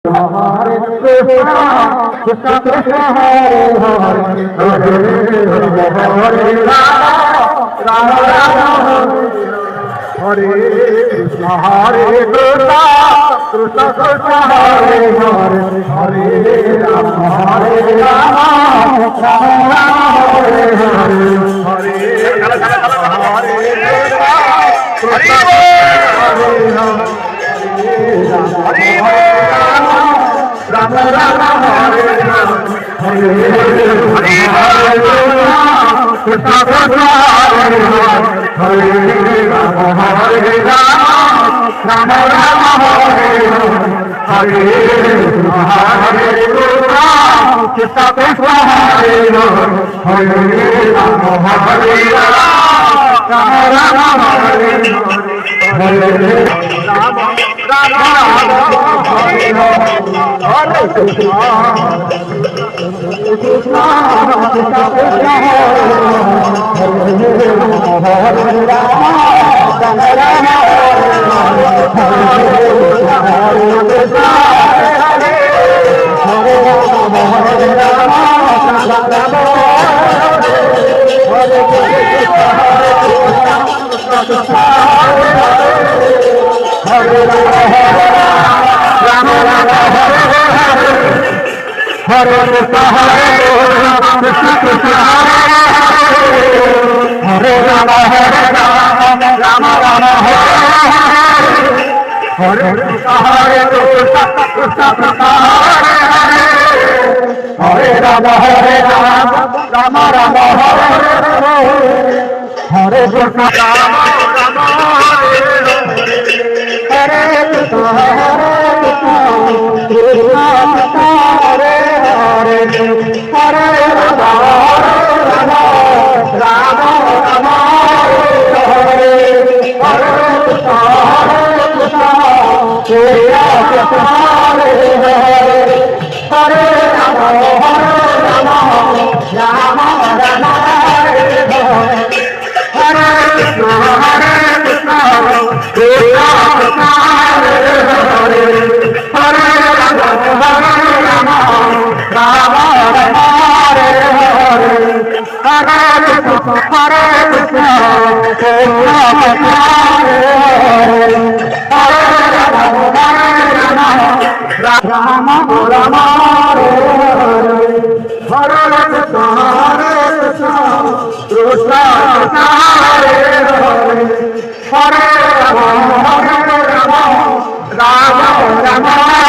Hare Krishna, Krishna Krishna Hare Hare, Hare Hare Rama, Rama Rama Hare Krishna, Hare Krishna, Krishna Krishna Hare Hare, Hare Rama, Rama Rama Hare Hare, Hare Krishna, Hare Rama Rama Hare Rama, Hare Krishna Krishna Hare Hare, Hare Rama Hare Rama, Rama Rama Hare Hare, Hare Krishna Krishna Hare Hare, Hare Rama Hare Rama, Rama Rama Hare Hare, Hare Rama Rama Hare Hare, Hare Krishna Krishna Krishna Krishna Hare Hare, Hare Rama Rama Rama Hare Hare Krishna Hare Krishna Krishna Hare Rama Rama Rama Hare Krishna Hare Krishna Krishna Krishna Hare Rama Rama Rama Hare Krishna Rama Rama Hare Krishna Krishna Hare Hare, Hare Rama Rama Rama Rama Hare Hare, Hare Krishna Krishna Hare Hare, Hare Rama Rama Rama Rama Hare Hare, Hare Krishna Krishna Krishna Hare Hare, Hare Rama Rama Rama Rama Hare Hare, Hare Krishna Krishna Krishna Hare Hare, Hare Rama Rama Rama Rama Hare Hare, Hare Krishna Krishna Krishna Hare Hare, Hare Rama Rama Rama Rama